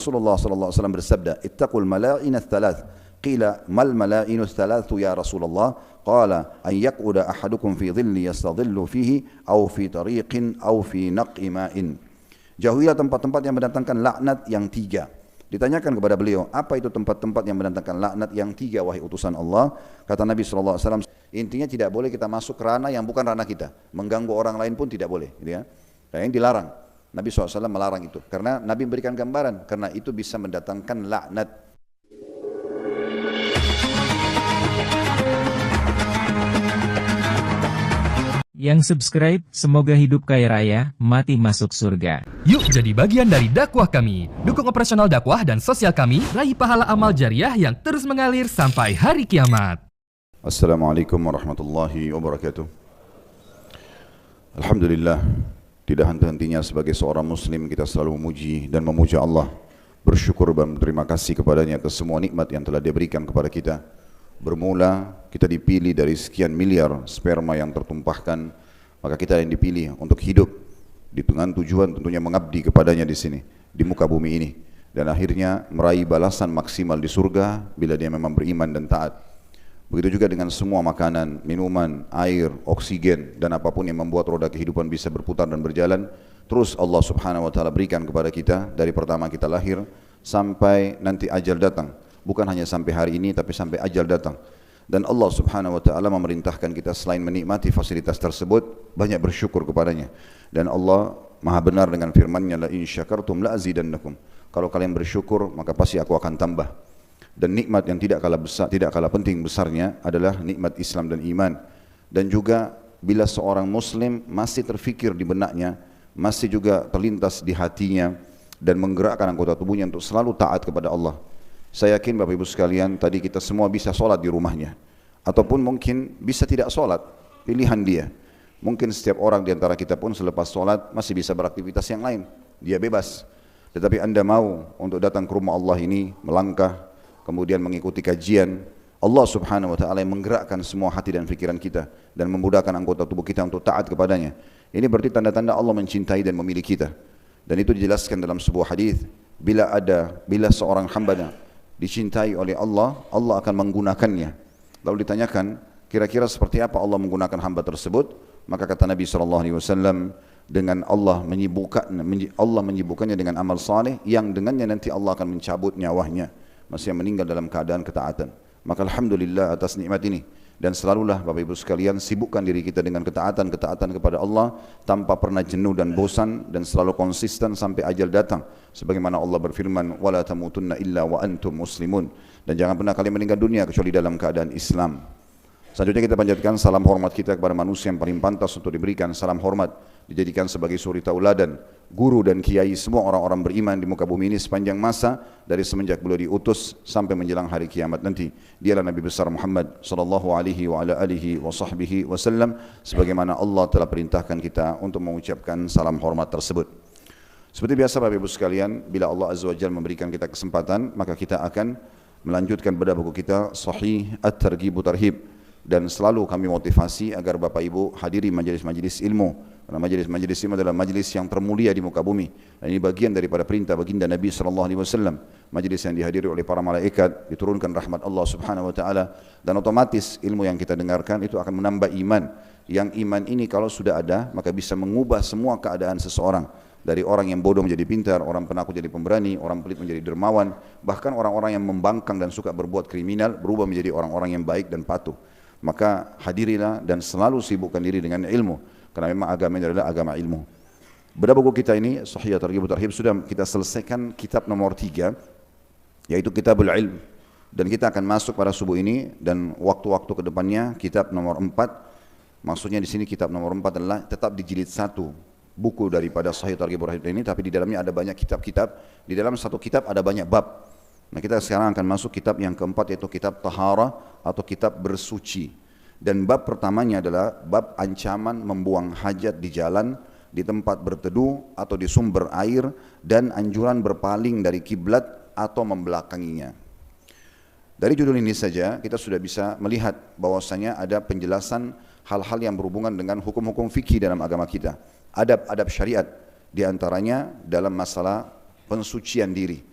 Rasulullah sallallahu alaihi wasallam bersabda, "Ittaqul mala'in ats-tsalath." Qila, "Mal mala'inu ats-tsalatsu ya Rasulullah?" Qala, "An yaq'uda ahadukum fi dhilli yastadhillu fihi aw fi tariqin aw fi naq'i ma'in." Jauhilah tempat-tempat yang mendatangkan laknat yang tiga. Ditanyakan kepada beliau, apa itu tempat-tempat yang mendatangkan laknat yang tiga wahai utusan Allah? Kata Nabi sallallahu alaihi wasallam, intinya tidak boleh kita masuk ranah yang bukan ranah kita. Mengganggu orang lain pun tidak boleh, gitu ya. Dan yang dilarang. Nabi SAW melarang itu karena Nabi memberikan gambaran, karena itu bisa mendatangkan laknat. Yang subscribe, semoga hidup kaya raya, mati masuk surga. Yuk jadi bagian dari dakwah kami. Dukung operasional dakwah dan sosial kami, raih pahala amal jariah yang terus mengalir sampai hari kiamat. Assalamualaikum warahmatullahi wabarakatuh. Alhamdulillah, tidak henti-hentinya sebagai seorang muslim kita selalu memuji dan memuja Allah, bersyukur dan berterima kasih kepadanya atas semua nikmat yang telah Dia berikan kepada kita. Bermula kita dipilih dari sekian miliar sperma yang tertumpahkan, maka kita yang dipilih untuk hidup dengan tujuan tentunya mengabdi kepadanya di sini, di muka bumi ini, dan akhirnya meraih balasan maksimal di surga bila dia memang beriman dan taat. Begitu juga dengan semua makanan, minuman, air, oksigen, dan apapun yang membuat roda kehidupan bisa berputar dan berjalan, terus Allah subhanahu wa ta'ala berikan kepada kita dari pertama kita lahir sampai nanti ajal datang. Bukan hanya sampai hari ini, tapi sampai ajal datang. Dan Allah subhanahu wa ta'ala memerintahkan kita selain menikmati fasilitas tersebut, banyak bersyukur kepadanya. Dan Allah maha benar dengan firman-Nya, la in syakartum la azidannakum. Kalau kalian bersyukur, maka pasti aku akan tambah. Dan nikmat yang tidak kalah besar, tidak kalah penting besarnya adalah nikmat Islam dan iman. Dan juga bila seorang muslim masih terfikir di benaknya, masih juga terlintas di hatinya dan menggerakkan anggota tubuhnya untuk selalu taat kepada Allah. Saya yakin Bapak Ibu sekalian, tadi kita semua bisa sholat di rumahnya, ataupun mungkin bisa tidak sholat, pilihan dia. Mungkin setiap orang di antara kita pun selepas sholat masih bisa beraktivitas yang lain, dia bebas. Tetapi Anda mau untuk datang ke rumah Allah ini, melangkah, kemudian mengikuti kajian, Allah subhanahu wa ta'ala yang menggerakkan semua hati dan pikiran kita, dan memudahkan anggota tubuh kita untuk taat kepadanya. Ini berarti tanda-tanda Allah mencintai dan memilih kita. Dan itu dijelaskan dalam sebuah hadis, bila seorang hamba dicintai oleh Allah, Allah akan menggunakannya. Lalu ditanyakan, kira-kira seperti apa Allah menggunakan hamba tersebut? Maka kata Nabi SAW, dengan Allah menyibukkannya dengan amal saleh yang dengannya nanti Allah akan mencabut nyawanya, masih meninggal dalam keadaan ketaatan. Maka alhamdulillah atas nikmat ini. Dan selalulah Bapak Ibu sekalian sibukkan diri kita dengan ketaatan kepada Allah tanpa pernah jenuh dan bosan, dan selalu konsisten sampai ajal datang. Sebagaimana Allah berfirman, wala tamutunna illa wa antum muslimun. Dan jangan pernah kalian meninggal dunia kecuali dalam keadaan Islam. Selanjutnya kita panjatkan salam hormat kita kepada manusia yang paling pantas untuk diberikan salam hormat, dijadikan sebagai suri tauladan, guru dan kiai semua orang-orang beriman di muka bumi ini sepanjang masa, dari semenjak beliau diutus sampai menjelang hari kiamat nanti. Dialah Nabi besar Muhammad sallallahu alaihi wa ala alihi wa sahbihi wasallam, sebagaimana Allah telah perintahkan kita untuk mengucapkan salam hormat tersebut. Seperti biasa Bapak Ibu sekalian, bila Allah Azza wa Jalla memberikan kita kesempatan, maka kita akan melanjutkan bedah buku kita Sahih At-Targhib Tarhib. Dan selalu kami motivasi agar Bapak Ibu hadiri majelis-majelis ilmu, karena majelis-majelis ilmu adalah majelis yang termulia di muka bumi, dan ini bagian daripada perintah baginda Nabi SAW. Majelis yang dihadiri oleh para malaikat, diturunkan rahmat Allah subhanahu wa ta'ala, dan otomatis ilmu yang kita dengarkan itu akan menambah iman. Yang iman ini kalau sudah ada, maka bisa mengubah semua keadaan seseorang, dari orang yang bodoh menjadi pintar, orang penakut jadi pemberani, orang pelit menjadi dermawan, bahkan orang-orang yang membangkang dan suka berbuat kriminal berubah menjadi orang-orang yang baik dan patuh. Maka hadirilah dan selalu sibukkan diri dengan ilmu, karena memang agama ini adalah agama ilmu. Bedah buku kita ini Sahih At-Targhib Tarhib sudah kita selesaikan kitab nomor 3, yaitu Kitabul Ilm, dan kita akan masuk pada subuh ini dan waktu-waktu ke depannya kitab nomor 4. Maksudnya di sini kitab nomor 4 adalah tetap di jilid 1 buku daripada Sahih At-Targhib Tarhib ini, tapi di dalamnya ada banyak kitab-kitab. Di dalam satu kitab ada banyak bab. Nah, kita sekarang akan masuk kitab yang keempat, yaitu kitab Tahara atau kitab bersuci. Dan bab pertamanya adalah bab ancaman membuang hajat di jalan, di tempat berteduh atau di sumber air, dan anjuran berpaling dari kiblat atau membelakanginya. Dari judul ini saja kita sudah bisa melihat bahwasanya ada penjelasan hal-hal yang berhubungan dengan hukum-hukum fikih dalam agama kita, adab-adab syariat, di antaranya dalam masalah pensucian diri.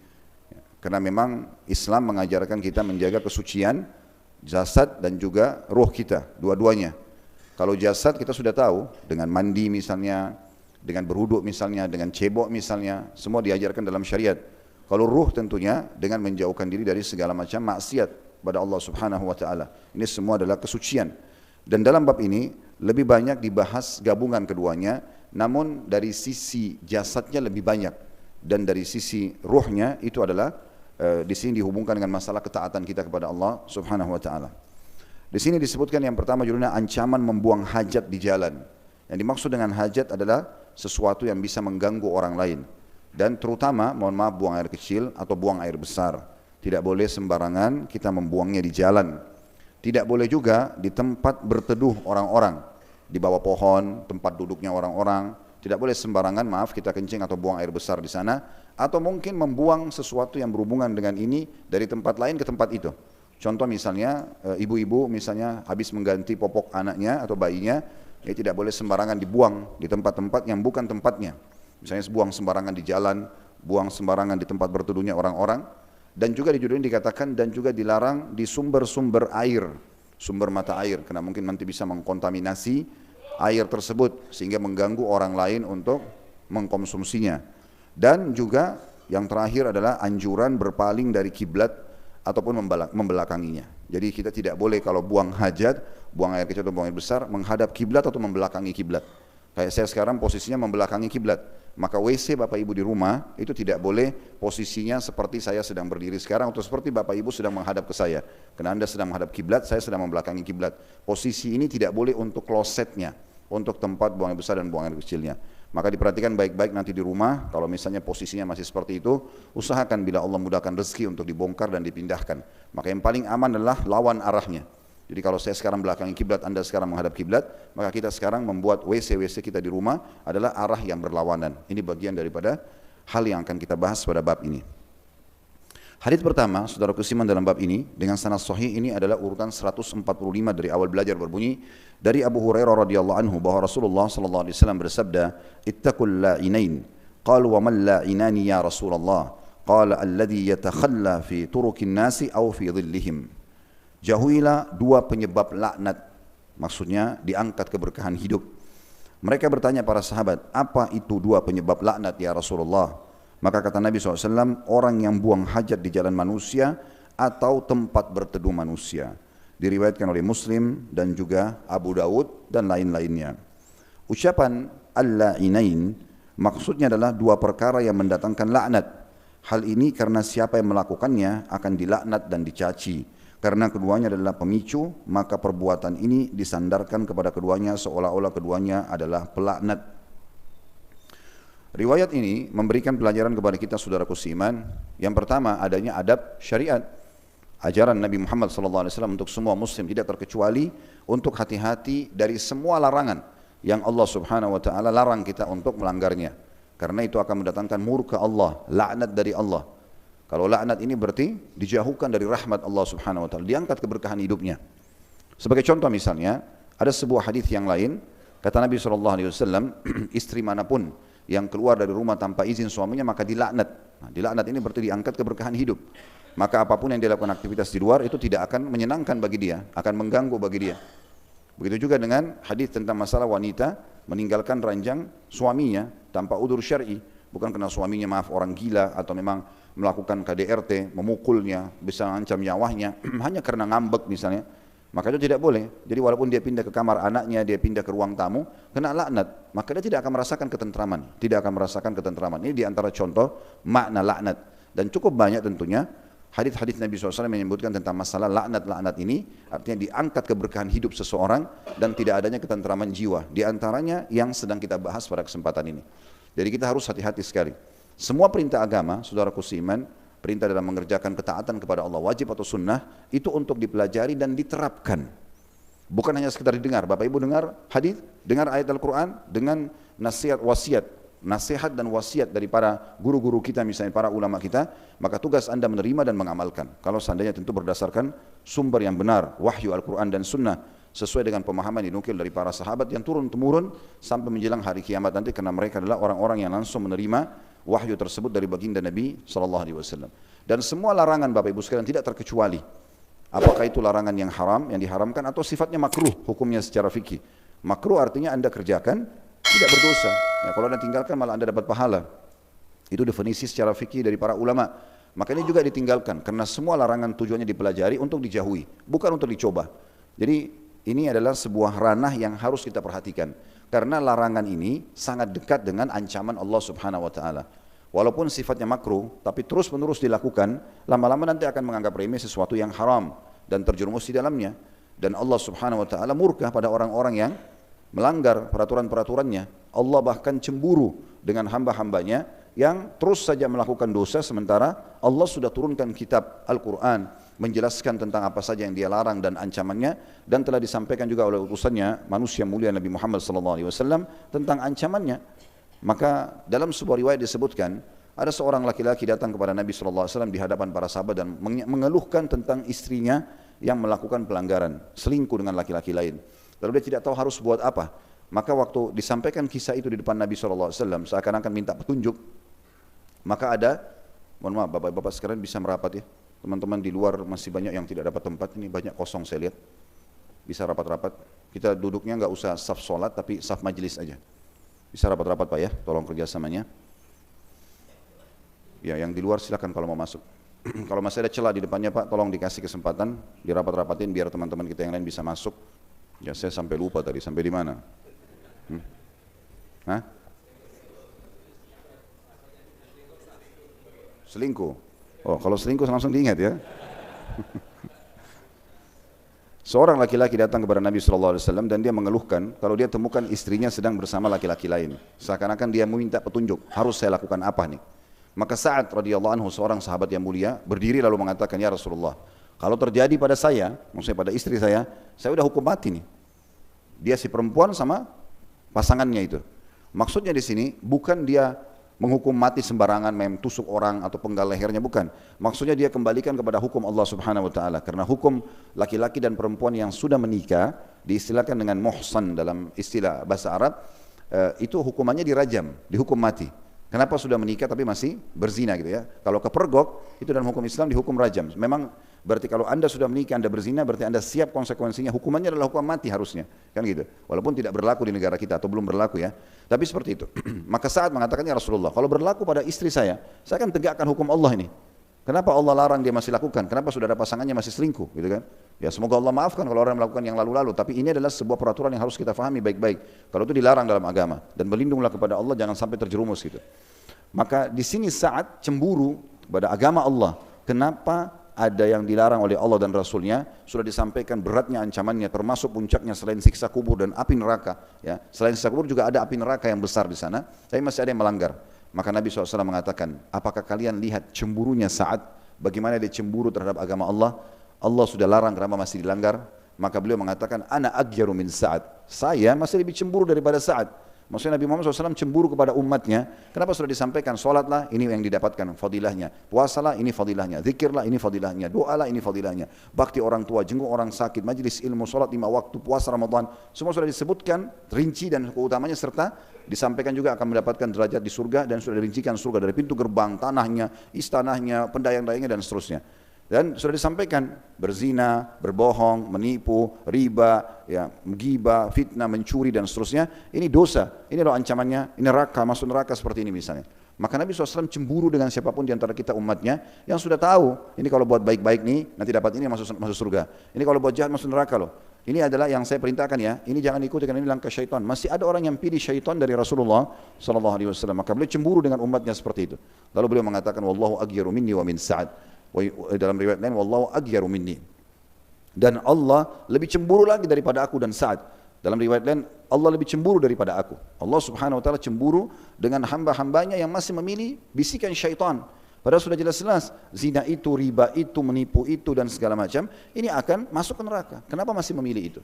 Karena memang Islam mengajarkan kita menjaga kesucian jasad dan juga ruh kita, dua-duanya. Kalau jasad kita sudah tahu, dengan mandi misalnya, dengan berwudu misalnya, dengan cebok misalnya, semua diajarkan dalam syariat. Kalau ruh tentunya dengan menjauhkan diri dari segala macam maksiat pada Allah Subhanahu wa taala. Ini semua adalah kesucian. Dan dalam bab ini lebih banyak dibahas gabungan keduanya, namun dari sisi jasadnya lebih banyak dan dari sisi ruhnya itu adalah di sini dihubungkan dengan masalah ketaatan kita kepada Allah Subhanahu wa taala. Di sini disebutkan yang pertama judulnya ancaman membuang hajat di jalan. Yang dimaksud dengan hajat adalah sesuatu yang bisa mengganggu orang lain. Dan terutama, mohon maaf, buang air kecil atau buang air besar. Tidak boleh sembarangan kita membuangnya di jalan. Tidak boleh juga di tempat berteduh orang-orang. Di bawah pohon, tempat duduknya orang-orang. Tidak boleh sembarangan, maaf, kita kencing atau buang air besar di sana. Atau mungkin membuang sesuatu yang berhubungan dengan ini dari tempat lain ke tempat itu. Contoh misalnya ibu-ibu misalnya habis mengganti popok anaknya atau bayinya, ya tidak boleh sembarangan dibuang di tempat-tempat yang bukan tempatnya. Misalnya buang sembarangan di jalan, buang sembarangan di tempat berteduhnya orang-orang. Dan juga di judul ini dikatakan dan juga dilarang di sumber-sumber air, sumber mata air, karena mungkin nanti bisa mengkontaminasi air tersebut sehingga mengganggu orang lain untuk mengkonsumsinya. Dan juga yang terakhir adalah anjuran berpaling dari kiblat ataupun membelakanginya. Jadi kita tidak boleh kalau buang hajat, buang air kecil atau buang air besar, menghadap kiblat atau membelakangi kiblat. Kayak saya sekarang posisinya membelakangi kiblat, maka WC Bapak Ibu di rumah itu tidak boleh posisinya seperti saya sedang berdiri sekarang atau seperti Bapak Ibu sedang menghadap ke saya. Karena Anda sedang menghadap kiblat, saya sedang membelakangi kiblat. Posisi ini tidak boleh untuk klosetnya, untuk tempat buang air besar dan buang air kecilnya. Maka diperhatikan baik-baik nanti di rumah, kalau misalnya posisinya masih seperti itu, usahakan bila Allah mudahkan rezeki untuk dibongkar dan dipindahkan. Maka yang paling aman adalah lawan arahnya. Jadi kalau saya sekarang belakangi kiblat, Anda sekarang menghadap kiblat, maka kita sekarang membuat WC-WC kita di rumah adalah arah yang berlawanan. Ini bagian daripada hal yang akan kita bahas pada bab ini. Hadits pertama, saudara kusiman dalam bab ini dengan sanad sahih ini adalah urutan 145 dari awal belajar berbunyi dari Abu Hurairah radhiyallahu anhu bahwa Rasulullah sallallahu alaihi wasallam bersabda, "Ittaqul la'inain." Qalu wa man la'inani ya Rasulullah? Qala alladhi yatakhalla fi turukin nasi aw fi dhillihim. Jauhilah dua penyebab laknat, maksudnya diangkat keberkahan hidup. Mereka bertanya para sahabat, apa itu dua penyebab laknat ya Rasulullah? Maka kata Nabi SAW, orang yang buang hajat di jalan manusia atau tempat berteduh manusia. Diriwayatkan oleh Muslim dan juga Abu Daud dan lain-lainnya. Ucapan al-la'inain maksudnya adalah dua perkara yang mendatangkan laknat. Hal ini karena siapa yang melakukannya akan dilaknat dan dicaci. Karena keduanya adalah pemicu, maka perbuatan ini disandarkan kepada keduanya seolah-olah keduanya adalah pelaknat. Riwayat ini memberikan pelajaran kepada kita saudaraku seiman. Yang pertama adanya adab syariat. Ajaran Nabi Muhammad SAW untuk semua muslim tidak terkecuali untuk hati-hati dari semua larangan yang Allah Subhanahu wa taala larang kita untuk melanggarnya. Karena itu akan mendatangkan murka Allah, laknat dari Allah. Kalau laknat ini berarti dijauhkan dari rahmat Allah Subhanahu wa taala, diangkat keberkahan hidupnya. Sebagai contoh misalnya, ada sebuah hadis yang lain, kata Nabi SAW, istri manapun yang keluar dari rumah tanpa izin suaminya maka dilaknat. Nah, dilaknat ini berarti diangkat keberkahan hidup. Maka apapun yang dia lakukan aktivitas di luar itu tidak akan menyenangkan bagi dia, akan mengganggu bagi dia. Begitu juga dengan hadis tentang masalah wanita meninggalkan ranjang suaminya tanpa udzur syar'i, bukan karena suaminya maaf orang gila atau memang melakukan KDRT, memukulnya, bisa mengancam nyawanya, hanya karena ngambek misalnya. Maka itu tidak boleh. Jadi walaupun dia pindah ke kamar anaknya, dia pindah ke ruang tamu, kena laknat, maka dia tidak akan merasakan ketentraman. Tidak akan merasakan ketentraman. Ini diantara contoh makna laknat. Dan cukup banyak tentunya hadis-hadis Nabi SAW menyebutkan tentang masalah laknat-laknat ini, artinya diangkat keberkahan hidup seseorang dan tidak adanya ketentraman jiwa. Di antaranya yang sedang kita bahas pada kesempatan ini. Jadi kita harus hati-hati sekali. Semua perintah agama, saudaraku seiman, perintah dalam mengerjakan ketaatan kepada Allah wajib atau sunnah itu untuk dipelajari dan diterapkan. Bukan hanya sekedar didengar. Bapak Ibu dengar hadis, dengar ayat Al-Quran dengan nasihat wasiat, nasihat dan wasiat dari para guru-guru kita misalnya para ulama kita, maka tugas Anda menerima dan mengamalkan. Kalau seandainya tentu berdasarkan sumber yang benar, wahyu Al-Quran dan sunnah sesuai dengan pemahaman dinukil dari para sahabat yang turun-temurun sampai menjelang hari kiamat nanti, karena mereka adalah orang-orang yang langsung menerima wahyu tersebut dari baginda Nabi SAW. Dan semua larangan Bapak Ibu sekalian tidak terkecuali. Apakah itu larangan yang haram, yang diharamkan, atau sifatnya makruh hukumnya secara fikih. Makruh artinya Anda kerjakan, tidak berdosa. Ya, kalau Anda tinggalkan malah Anda dapat pahala. Itu definisi secara fikih dari para ulama. Makanya juga ditinggalkan, karena semua larangan tujuannya dipelajari untuk dijauhi, bukan untuk dicoba. Jadi ini adalah sebuah ranah yang harus kita perhatikan. Karena larangan ini sangat dekat dengan ancaman Allah Subhanahu wa Ta'ala. Walaupun sifatnya makruh, tapi terus menerus dilakukan, lama-lama nanti akan menganggap remeh sesuatu yang haram dan terjerumus di dalamnya. Dan Allah Subhanahu wa Ta'ala murka pada orang-orang yang melanggar peraturan-peraturannya. Allah bahkan cemburu dengan hamba-hambanya yang terus saja melakukan dosa, sementara Allah sudah turunkan kitab Al-Quran menjelaskan tentang apa saja yang dia larang dan ancamannya, dan telah disampaikan juga oleh utusannya manusia mulia Nabi Muhammad SAW tentang ancamannya. Maka dalam sebuah riwayat disebutkan ada seorang laki-laki datang kepada Nabi SAW di hadapan para sahabat dan mengeluhkan tentang istrinya yang melakukan pelanggaran, selingkuh dengan laki-laki lain. Lalu dia tidak tahu harus buat apa. Maka waktu disampaikan kisah itu di depan Nabi SAW, seakan-akan minta petunjuk, maka ada, mohon maaf bapak-bapak sekalian bisa merapat ya, teman-teman di luar masih banyak yang tidak dapat tempat, ini banyak kosong saya lihat, bisa rapat-rapat. Kita duduknya nggak usah saf sholat tapi saf majelis aja. Bisa rapat-rapat Pak ya, tolong kerjasamanya. Ya, yang di luar silakan kalau mau masuk. Kalau masih ada celah di depannya Pak, tolong dikasih kesempatan, dirapat-rapatin biar teman-teman kita yang lain bisa masuk. Ya, saya sampai lupa tadi, sampai di mana? Hah? Selingkuh. Oh, kalau selingkuh langsung diingat ya. Seorang laki-laki datang kepada Nabi SAW dan dia mengeluhkan kalau dia temukan istrinya sedang bersama laki-laki lain. Seakan-akan dia meminta petunjuk, harus saya lakukan apa nih? Maka Sa'ad radhiyallahu anhu, seorang sahabat yang mulia, berdiri lalu mengatakan, ya Rasulullah, kalau terjadi pada saya, maksudnya pada istri saya udah hukum mati nih. Dia si perempuan sama pasangannya itu. Maksudnya di sini bukan dia menghukum mati sembarangan, tusuk orang atau penggal lehernya, bukan. Maksudnya dia kembalikan kepada hukum Allah Subhanahu wa Ta'ala. Karena hukum laki-laki dan perempuan yang sudah menikah diistilahkan dengan muhsan dalam istilah bahasa Arab, itu hukumannya dirajam, dihukum mati. Kenapa sudah menikah tapi masih berzina gitu ya? Kalau kepergok itu dalam hukum Islam dihukum rajam. Memang berarti kalau Anda sudah menikah, Anda berzina, berarti Anda siap konsekuensinya, hukumannya adalah hukuman mati harusnya, kan gitu. Walaupun tidak berlaku di negara kita atau belum berlaku ya, tapi seperti itu. Maka saat mengatakannya Rasulullah, kalau berlaku pada istri saya akan tegakkan hukum Allah ini. Kenapa Allah larang dia masih lakukan? Kenapa sudah ada pasangannya masih selingkuh, gitu kan? Ya semoga Allah maafkan kalau orang melakukan yang lalu-lalu, tapi ini adalah sebuah peraturan yang harus kita fahami baik-baik. Kalau itu dilarang dalam agama, dan berlindunglah kepada Allah, jangan sampai terjerumus gitu. Maka di sini saat cemburu pada agama Allah, kenapa ada yang dilarang oleh Allah dan Rasulnya, sudah disampaikan beratnya ancamannya, termasuk puncaknya selain siksa kubur dan api neraka. Ya, selain siksa kubur juga ada api neraka yang besar di sana, tapi masih ada yang melanggar. Maka Nabi SAW mengatakan, apakah kalian lihat cemburunya Sa'ad, bagaimana dia cemburu terhadap agama Allah? Allah sudah larang, kenapa masih dilanggar? Maka beliau mengatakan, ana agyaru min Sa'ad, saya masih lebih cemburu daripada Sa'ad. Maksudnya Nabi Muhammad SAW cemburu kepada umatnya. Kenapa sudah disampaikan, sholatlah ini yang didapatkan fadilahnya, puasalah ini fadilahnya, zikirlah ini fadilahnya, doalah ini fadilahnya, bakti orang tua, jenguk orang sakit, majlis ilmu, sholat 5 waktu, puasa Ramadan, semua sudah disebutkan rinci dan keutamanya, serta disampaikan juga akan mendapatkan derajat di surga, dan sudah dirincikan surga dari pintu gerbang, tanahnya, istanahnya, pendayang-dayangnya dan seterusnya. Dan sudah disampaikan berzina, berbohong, menipu, riba, ya, ghibah, fitnah, mencuri dan seterusnya. Ini dosa, ini loh ancamannya, ini neraka, masuk neraka seperti ini misalnya. Maka Nabi SAW cemburu dengan siapapun di antara kita umatnya yang sudah tahu, ini kalau buat baik-baik nih nanti dapat ini masuk surga. Ini kalau buat jahat masuk neraka loh. Ini adalah yang saya perintahkan ya. Ini jangan ikuti karena ini langkah syaitan. Masih ada orang yang pilih syaitan dari Rasulullah SAW. Maka beliau cemburu dengan umatnya seperti itu. Lalu beliau mengatakan, wallahu aghyaru minni wa min Sa'ad. Dalam riwayat lain, wallahu aghyaru minni, dan Allah lebih cemburu lagi daripada aku dan Sa'ad. Dalam riwayat lain, Allah lebih cemburu daripada aku. Allah Subhanahu wa Ta'ala cemburu dengan hamba-hambanya yang masih memilih bisikan syaitan. Padahal sudah jelas-jelas zina itu, riba itu, menipu itu dan segala macam ini akan masuk ke neraka. Kenapa masih memilih itu?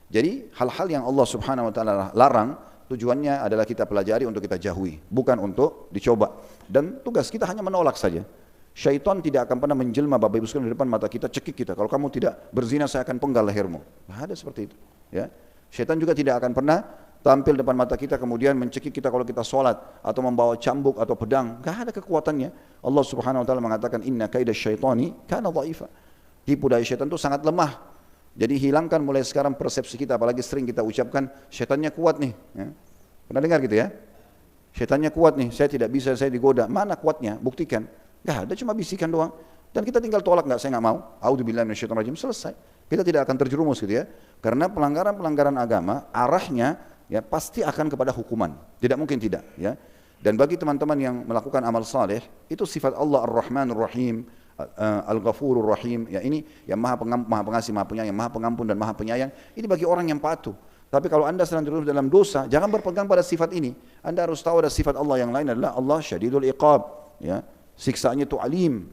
Jadi hal-hal yang Allah Subhanahu wa Ta'ala larang, tujuannya adalah kita pelajari untuk kita jauhi, bukan untuk dicoba. Dan tugas kita hanya menolak saja. Syaitan tidak akan pernah menjelma Bapak Ibu sekalian di depan mata kita, cekik kita. Kalau kamu tidak berzina saya akan penggal lehermu. Nah, ada seperti itu. Ya. Syaitan juga tidak akan pernah tampil depan mata kita kemudian mencekik kita kalau kita sholat atau membawa cambuk atau pedang, gak ada kekuatannya. Allah Subhanahu wa taala mengatakan inna kaidasy syaitani kana dhaifa. Tipu daya syaitan itu sangat lemah. Jadi hilangkan mulai sekarang persepsi kita, apalagi sering kita ucapkan syaitannya kuat nih, ya. Pernah dengar gitu ya? Syaitannya kuat nih, saya tidak bisa, saya digoda. Mana kuatnya? Buktikan. Gak ada, cuma bisikan doang. Dan kita tinggal tolak, nggak, saya nggak mau. A'udzubillahi minasyaitonir rajim, selesai. Kita tidak akan terjerumus gitu ya. Karena pelanggaran-pelanggaran agama arahnya ya pasti akan kepada hukuman. Tidak mungkin tidak ya. Dan bagi teman-teman yang melakukan amal saleh, itu sifat Allah Ar-Rahmanur Rahim, Al-Ghafurur Rahim. Ya ini yang maha pengasih, maha penyayang, maha pengampun dan maha penyayang. Ini bagi orang yang patuh. Tapi kalau anda sedang terus dalam dosa, jangan berpegang pada sifat ini. Anda harus tahu ada sifat Allah yang lain adalah Allah Syadidul Iqab. Ya, siksaannya itu alim.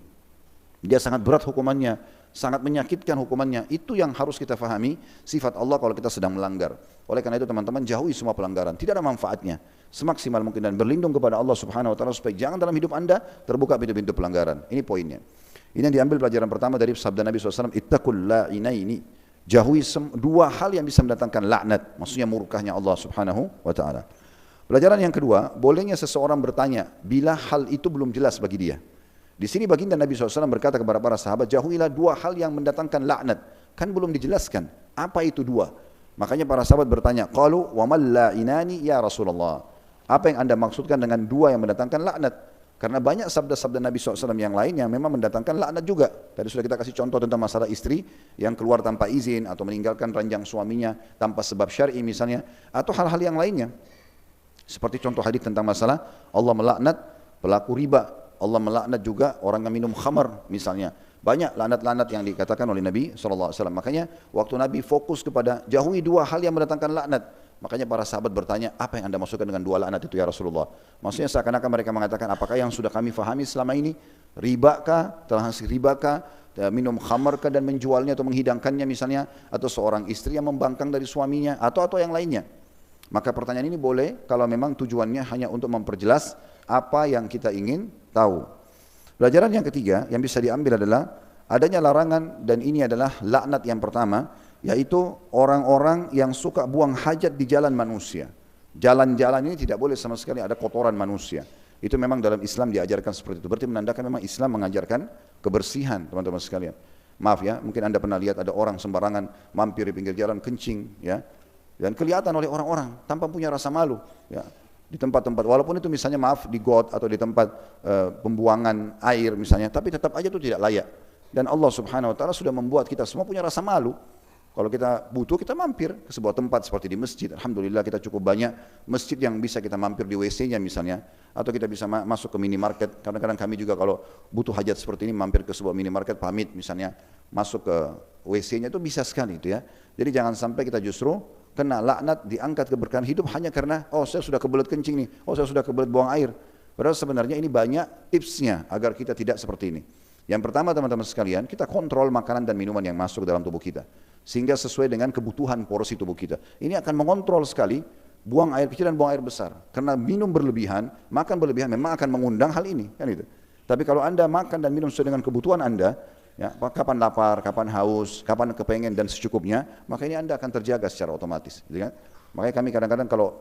Dia sangat berat hukumannya, sangat menyakitkan hukumannya. Itu yang harus kita fahami, sifat Allah kalau kita sedang melanggar. Oleh karena itu teman-teman, jauhi semua pelanggaran, tidak ada manfaatnya. Semaksimal mungkin dan berlindung kepada Allah Subhanahu wa taala supaya jangan dalam hidup anda terbuka pintu-pintu pelanggaran. Ini poinnya. Ini yang diambil pelajaran pertama dari sabda Nabi SAW, ittaqul la'inaini. Jauhi dua hal yang bisa mendatangkan laknat, maksudnya murkahnya Allah Subhanahu wa taala. Pelajaran yang kedua, bolehnya seseorang bertanya bila hal itu belum jelas bagi dia. Di sini baginda Nabi SAW berkata kepada para sahabat, jauhilah dua hal yang mendatangkan laknat. Kan belum dijelaskan, apa itu dua? Makanya para sahabat bertanya, qalu wa mal la'inani ya Rasulullah. Apa yang anda maksudkan dengan dua yang mendatangkan laknat? Karena banyak sabda-sabda Nabi SAW yang lain yang memang mendatangkan laknat juga. Tadi sudah kita kasih contoh tentang masalah istri yang keluar tanpa izin atau meninggalkan ranjang suaminya tanpa sebab syar'i misalnya, atau hal-hal yang lainnya. Seperti contoh hadis tentang masalah Allah melaknat pelaku riba, Allah melaknat juga orang yang minum khamar misalnya. Banyak laknat-laknat yang dikatakan oleh Nabi SAW. Makanya waktu Nabi fokus kepada jauhi dua hal yang mendatangkan laknat. Makanya para sahabat bertanya, apa yang anda maksudkan dengan dua laknat itu ya Rasulullah? Maksudnya seakan-akan mereka mengatakan, apakah yang sudah kami fahami selama ini? Ribakah, transaksi ribakah, minum khamarkah dan menjualnya atau menghidangkannya misalnya? Atau seorang istri yang membangkang dari suaminya? Atau yang lainnya? Maka pertanyaan ini boleh kalau memang tujuannya hanya untuk memperjelas apa yang kita ingin tahu. Pelajaran yang ketiga yang bisa diambil adalah adanya larangan, dan ini adalah laknat yang pertama, yaitu orang-orang yang suka buang hajat di jalan manusia. Jalan-jalan ini tidak boleh sama sekali ada kotoran manusia. Itu memang dalam Islam diajarkan seperti itu. Berarti menandakan memang Islam mengajarkan kebersihan, teman-teman sekalian. Maaf ya, mungkin anda pernah lihat ada orang sembarangan mampir di pinggir jalan kencing, ya, dan kelihatan oleh orang-orang tanpa punya rasa malu, ya. Di tempat-tempat, walaupun itu misalnya maaf di got atau di tempat pembuangan air misalnya, tapi tetap aja itu tidak layak. Dan Allah Subhanahu wa taala sudah membuat kita semua punya rasa malu. Kalau kita butuh, kita mampir ke sebuah tempat seperti di masjid. Alhamdulillah kita cukup banyak masjid yang bisa kita mampir di WC-nya misalnya, atau kita bisa masuk ke minimarket. Kadang-kadang kami juga kalau butuh hajat seperti ini mampir ke sebuah minimarket, pamit misalnya masuk ke WC-nya, itu bisa sekali itu ya. Jadi jangan sampai kita justru kena laknat, diangkat keberkahan hidup hanya karena saya sudah kebelet kencing nih, saya sudah kebelet buang air. Padahal sebenarnya ini banyak tipsnya agar kita tidak seperti ini. Yang pertama teman-teman sekalian, kita kontrol makanan dan minuman yang masuk dalam tubuh kita, sehingga sesuai dengan kebutuhan porsi tubuh kita. Ini akan mengontrol sekali buang air kecil dan buang air besar. Karena minum berlebihan, makan berlebihan memang akan mengundang hal ini, kan itu. Tapi kalau anda makan dan minum sesuai dengan kebutuhan anda, ya, kapan lapar, kapan haus, kapan kepengen dan secukupnya, maka ini anda akan terjaga secara otomatis, gitu kan? Makanya kami kadang-kadang kalau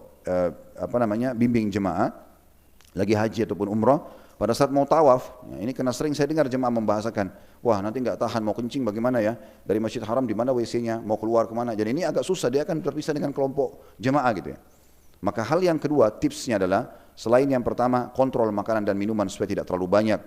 bimbing jemaah lagi haji ataupun umrah, pada saat mau tawaf, ya, ini karena sering saya dengar jemaah membahasakan, wah nanti nggak tahan mau kencing bagaimana ya, dari Masjid Haram di mana WC-nya, mau keluar kemana, jadi ini agak susah, dia akan terpisah dengan kelompok jemaah gitu ya. Maka hal yang kedua tipsnya adalah, selain yang pertama kontrol makanan dan minuman supaya tidak terlalu banyak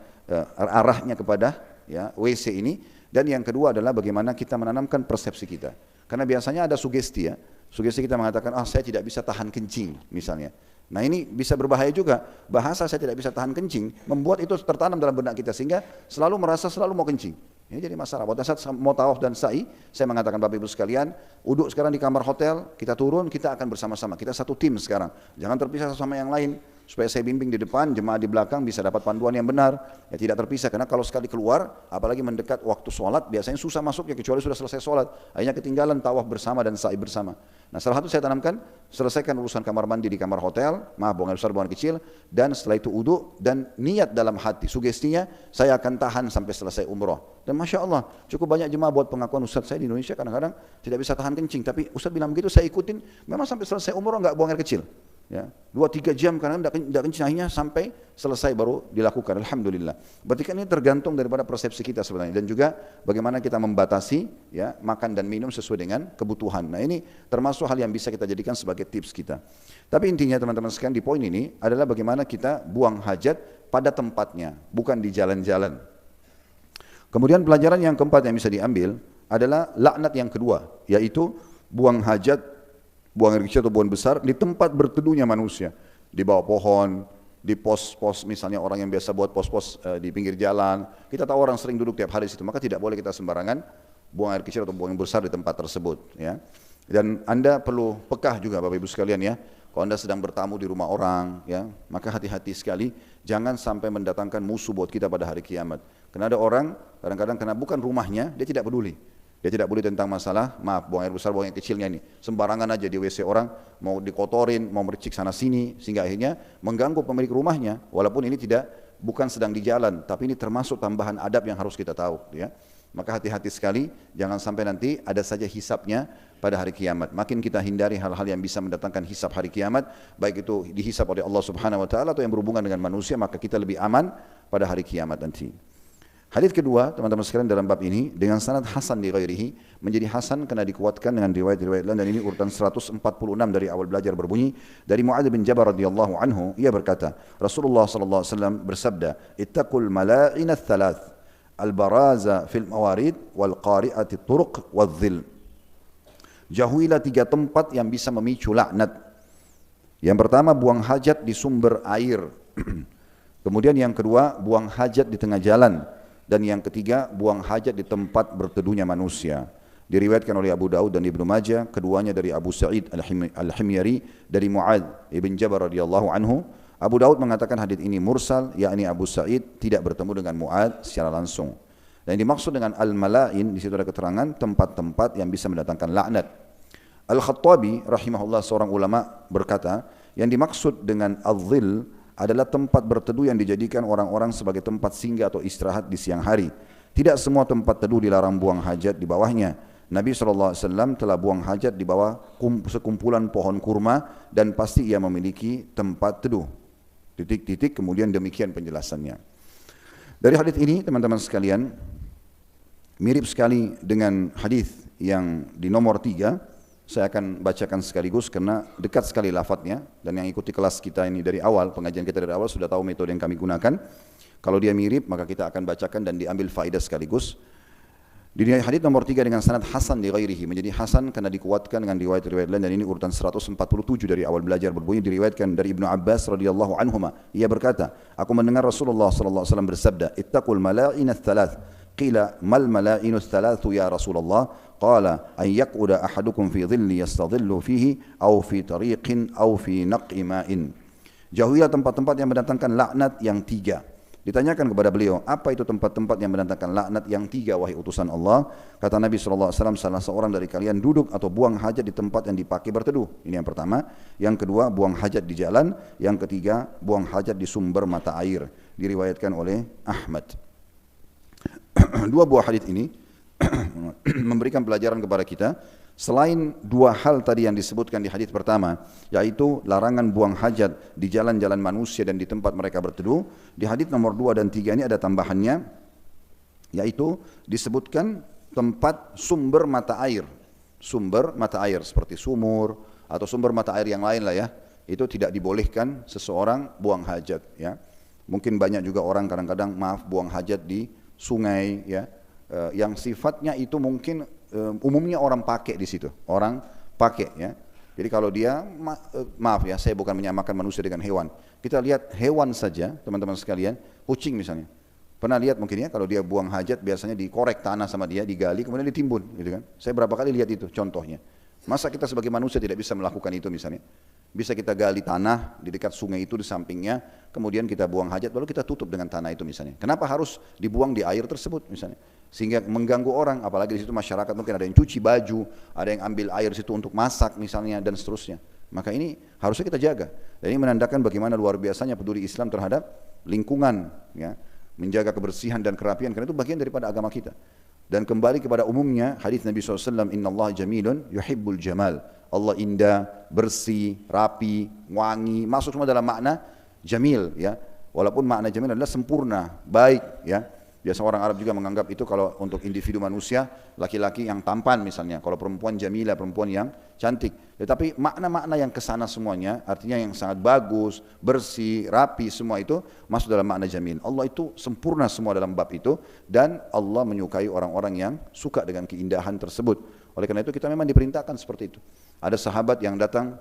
arahnya kepada ya WC ini, dan yang kedua adalah bagaimana kita menanamkan persepsi kita. Karena biasanya ada sugesti ya, sugesti kita mengatakan saya tidak bisa tahan kencing misalnya. Nah ini bisa berbahaya juga, bahasa saya tidak bisa tahan kencing membuat itu tertanam dalam benak kita sehingga selalu merasa selalu mau kencing. Ini jadi masalah. Pada saat mau tawaf dan sa'i, saya mengatakan Bapak Ibu sekalian, uduk sekarang di kamar hotel, kita turun, kita akan bersama-sama, kita satu tim sekarang, jangan terpisah sama yang lain, supaya saya bimbing di depan, jemaah di belakang bisa dapat panduan yang benar, ya tidak terpisah. Karena kalau sekali keluar, apalagi mendekat waktu sholat, biasanya susah masuk ya kecuali sudah selesai sholat. Akhirnya ketinggalan tawaf bersama dan sa'i bersama. Nah salah satu saya tanamkan, selesaikan urusan kamar mandi di kamar hotel, buang air besar, buang air kecil, dan setelah itu wudu dan niat dalam hati. Sugestinya saya akan tahan sampai selesai umroh. Dan Masya Allah, cukup banyak jemaah buat pengakuan, Ustaz saya di Indonesia kadang-kadang tidak bisa tahan kencing, tapi Ustaz bilang begitu, saya ikutin, memang sampai selesai umroh nggak buang air kecil. Ya, 2-3 jam karena tidak kencing, akhirnya sampai selesai baru dilakukan. Alhamdulillah. Berarti kan ini tergantung daripada persepsi kita sebenarnya, dan juga bagaimana kita membatasi ya makan dan minum sesuai dengan kebutuhan. Nah ini termasuk hal yang bisa kita jadikan sebagai tips kita. Tapi intinya teman-teman sekalian di poin ini adalah bagaimana kita buang hajat pada tempatnya, bukan di jalan-jalan. Kemudian pelajaran yang keempat yang bisa diambil adalah laknat yang kedua, yaitu buang hajat, buang air kecil atau buang besar di tempat berteduhnya manusia, di bawah pohon, di pos-pos, misalnya orang yang biasa buat pos-pos di pinggir jalan. Kita tahu orang sering duduk tiap hari di situ, maka tidak boleh kita sembarangan buang air kecil atau buang air besar di tempat tersebut. Ya. Dan Anda perlu pekah juga Bapak Ibu sekalian ya. Kalau Anda sedang bertamu di rumah orang, ya, maka hati-hati sekali, jangan sampai mendatangkan musuh buat kita pada hari kiamat. Karena ada orang kadang-kadang karena bukan rumahnya, dia tidak peduli. Dia tidak peduli tentang masalah, buang air besar, buang air kecilnya ini. Sembarangan aja di WC orang, mau dikotorin, mau mericik sana sini, sehingga akhirnya mengganggu pemilik rumahnya. Walaupun ini bukan sedang di jalan, tapi ini termasuk tambahan adab yang harus kita tahu. Ya. Maka hati-hati sekali, jangan sampai nanti ada saja hisapnya pada hari kiamat. Makin kita hindari hal-hal yang bisa mendatangkan hisap hari kiamat, baik itu dihisap oleh Allah Subhanahu Wa Taala atau yang berhubungan dengan manusia, maka kita lebih aman pada hari kiamat nanti. Hadis kedua, teman-teman sekalian dalam bab ini dengan sanad hasan di ghairihi, menjadi hasan karena dikuatkan dengan riwayat-riwayat lain, dan ini urutan 146 dari awal belajar berbunyi dari Mu'adz bin Jabal radhiyallahu anhu, ia berkata, Rasulullah sallallahu alaihi wasallam bersabda, "Ittaqul mala'ina tsalath, al-baraza fil mawarid wal qari'ati turuq wal dhil." Jauhilah 3 tempat yang bisa memicu laknat. Yang pertama, buang hajat di sumber air. Kemudian yang kedua, buang hajat di tengah jalan. Dan yang ketiga, buang hajat di tempat berteduhnya manusia. Diriwayatkan oleh Abu Daud dan Ibnu Majah, keduanya dari Abu Sa'id Al-Himyari dari Mu'adz ibn Jabal radhiyallahu anhu. Abu Daud mengatakan hadis ini mursal, yakni Abu Sa'id tidak bertemu dengan Mu'adz secara langsung. Dan dimaksud dengan al-mala'in, di situ ada keterangan tempat-tempat yang bisa mendatangkan laknat. Al-Khattabi rahimahullah, seorang ulama, berkata, yang dimaksud dengan al-dhil adalah tempat berteduh yang dijadikan orang-orang sebagai tempat singgah atau istirahat di siang hari. Tidak semua tempat teduh dilarang buang hajat di bawahnya. Nabi SAW telah buang hajat di bawah sekumpulan pohon kurma dan pasti ia memiliki tempat teduh. Titik-titik, kemudian demikian penjelasannya. Dari hadis ini teman-teman sekalian, mirip sekali dengan hadis yang di nomor 3. Saya akan bacakan sekaligus karena dekat sekali lafadznya, dan yang ikuti kelas kita ini dari awal, pengajian kita dari awal sudah tahu metode yang kami gunakan. Kalau dia mirip maka kita akan bacakan dan diambil faedah sekaligus. Di hadis nomor 3 dengan sanad hasan di ghairihi, menjadi hasan karena dikuatkan dengan riwayat-riwayat lain, dan ini urutan 147 dari awal belajar berbunyi, diriwayatkan dari Ibnu Abbas radhiyallahu anhuma. Ia berkata, aku mendengar Rasulullah sallallahu alaihi wasallam bersabda, "Ittaqul mala'ina tsalath." Qila mal mala'inu tsalatsu ya Rasulullah? Qala an yaq'uda ahadukum fi dhilli yastadhillu fihi aw fi tariqin aw fi naq'i ma'in. Jauhilah tempat-tempat yang mendatangkan laknat yang 3. Ditanyakan kepada beliau, apa itu tempat-tempat yang mendatangkan laknat yang 3 wahai utusan Allah? Kata Nabi SAW, salah seorang dari kalian duduk atau buang hajat di tempat yang dipakai berteduh. Ini yang pertama. Yang kedua, buang hajat di jalan. Yang ketiga, buang hajat di sumber mata air. Diriwayatkan oleh Ahmad. 2 buah hadis ini memberikan pelajaran kepada kita. Selain 2 hal tadi yang disebutkan di hadis pertama, yaitu larangan buang hajat di jalan-jalan manusia dan di tempat mereka berteduh, di hadis nomor 2 dan 3 ini ada tambahannya, yaitu disebutkan tempat sumber mata air. Sumber mata air seperti sumur atau sumber mata air yang lain lah ya, itu tidak dibolehkan seseorang buang hajat ya. Mungkin banyak juga orang kadang-kadang buang hajat di sungai ya, yang sifatnya itu mungkin umumnya orang pakai di situ, orang pakai ya. Jadi kalau dia maaf ya, saya bukan menyamakan manusia dengan hewan. Kita lihat hewan saja, teman-teman sekalian, kucing misalnya. Pernah lihat mungkin ya, kalau dia buang hajat biasanya dikorek tanah sama dia, digali kemudian ditimbun, gitu kan? Saya berapa kali lihat itu contohnya. Masa kita sebagai manusia tidak bisa melakukan itu misalnya? Bisa kita gali tanah di dekat sungai itu di sampingnya, kemudian kita buang hajat, lalu kita tutup dengan tanah itu misalnya. Kenapa harus dibuang di air tersebut misalnya? Sehingga mengganggu orang, apalagi di situ masyarakat mungkin ada yang cuci baju, ada yang ambil air situ untuk masak misalnya dan seterusnya. Maka ini harusnya kita jaga. Dan ini menandakan bagaimana luar biasanya peduli Islam terhadap lingkungan, ya, menjaga kebersihan dan kerapian, karena itu bagian daripada agama kita. Dan kembali kepada umumnya hadis Nabi SAW, Inna Allah jamilun yuhibbul jamal. Allah indah, bersih, rapi, wangi, masuk semua dalam makna jamil, ya. Walaupun makna jamil adalah sempurna, baik, ya. Biasa orang Arab juga menganggap itu kalau untuk individu manusia, laki-laki yang tampan misalnya, kalau perempuan jamilah, perempuan yang cantik. Tetapi makna-makna yang kesana semuanya, artinya yang sangat bagus, bersih, rapi, semua itu masuk dalam makna jamil. Allah itu sempurna semua dalam bab itu, dan Allah menyukai orang-orang yang suka dengan keindahan tersebut. Oleh karena itu kita memang diperintahkan seperti itu. Ada sahabat yang datang